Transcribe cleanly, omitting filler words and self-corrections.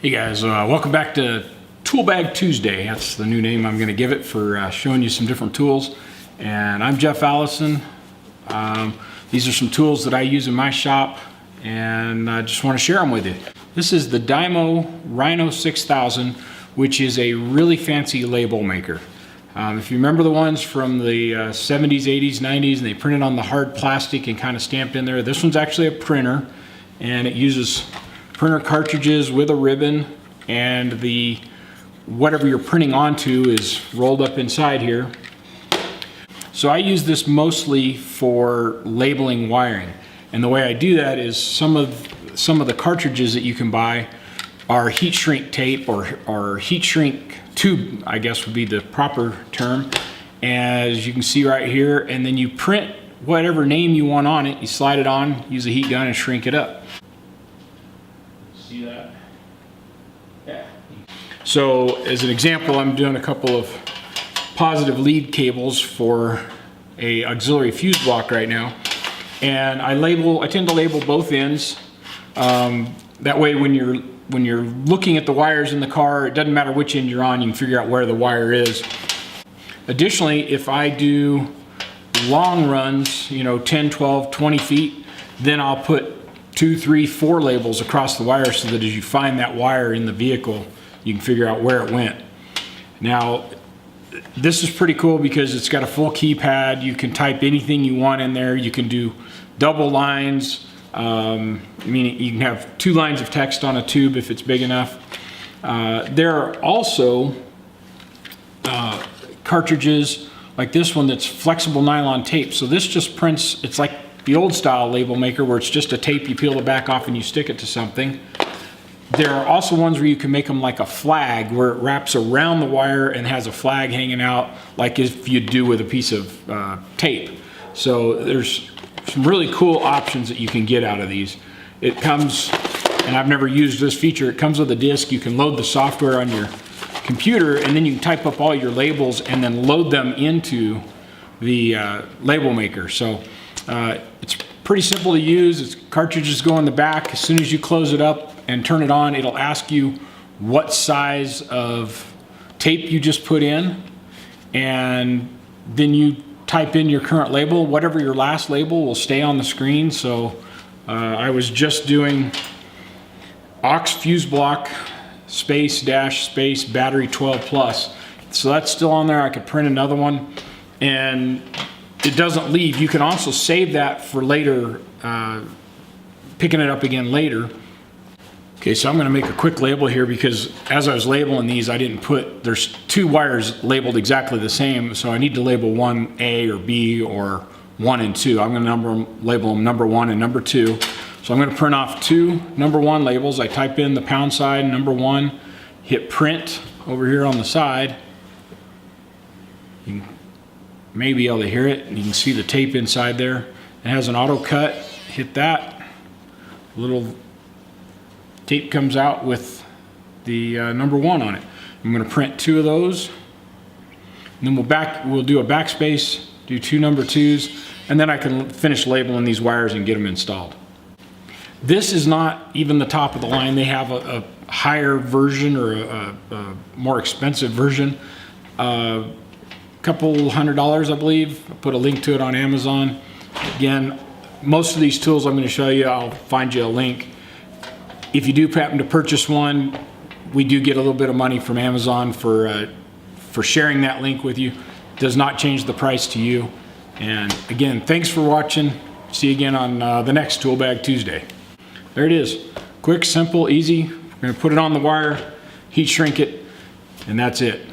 Hey guys, welcome back to Tool Bag Tuesday. That's the new name I'm going to give it for showing you some different tools. And I'm Jeff Allison. These are some tools that I use in my shop, and I just want to share them with you. This is the Dymo Rhino 6000, which is a really fancy label maker. If you remember the ones from the 70s, 80s, 90s, and they printed on the hard plastic and kind of stamped in there, this one's actually a printer, and it uses printer cartridges with a ribbon, and the whatever you're printing onto is rolled up inside here. So I use this mostly for labeling wiring, and the way I do that is some of the cartridges that you can buy are heat shrink tape or heat shrink tube, I guess would be the proper term, as you can see right here, and then you print whatever name you want on it, you slide it on, use a heat gun and shrink it up. See that? Yeah. So as an example, I'm doing a couple of positive lead cables for a auxiliary fuse block right now, and I tend to label both ends. That way when you're looking at the wires in the car, it doesn't matter which end you're on, you can figure out where the wire is. Additionally, if I do long runs, 10, 12, 20 feet, then I'll put 2, 3, 4 labels across the wire so that as you find that wire in the vehicle, you can figure out where it went. Now, this is pretty cool because it's got a full keypad. You can type anything you want in there. You can do double lines, meaning you can have 2 lines of text on a tube if it's big enough. There are also cartridges like this one that's flexible nylon tape. So this just prints, it's like the old style label maker where it's just a tape, you peel the back off and you stick it to something. There are also ones where you can make them like a flag, where it wraps around the wire and has a flag hanging out like if you do with a piece of tape. So there's some really cool options that you can get out of these. It comes, and I've never used this feature, it comes with a disc. You can load the software on your computer, and then you can type up all your labels and then load them into the label maker. So it's pretty simple to use. It's cartridges go in the back. As soon as you close it up and turn it on, it'll ask you what size of tape you just put in, and then you type in your current label. Whatever your last label will stay on the screen. So I was just doing aux fuse block space dash space battery 12 plus. So that's still on there. I could print another one, and it doesn't leave. You can also save that for later, picking it up again later. Okay, so I'm going to make a quick label here because as I was labeling these, I didn't put, there's 2 wires labeled exactly the same, so I need to label one A or B or 1 and 2. I'm going to label them number 1 and number 2. So I'm going to print off 2 number 1 labels. I type in the pound sign number 1, hit print over here on the side. You may be able to hear it, and you can see the tape inside there. It has an auto cut. Hit that. Little tape comes out with the number 1 on it. I'm going to print 2 of those, and then we'll do a backspace, do 2 number 2s, and then I can finish labeling these wires and get them installed. This is not even the top of the line. They have a higher version or a more expensive version. Couple $100, I believe. I'll put a link to it on Amazon. Again, most of these tools I'm going to show you, I'll find you a link. If you do happen to purchase one, we do get a little bit of money from Amazon for sharing that link with you. It does not change the price to you. And again, thanks for watching. See you again on the next Tool Bag Tuesday. There it is. Quick, simple, easy. We're going to put it on the wire, heat shrink it, and that's it.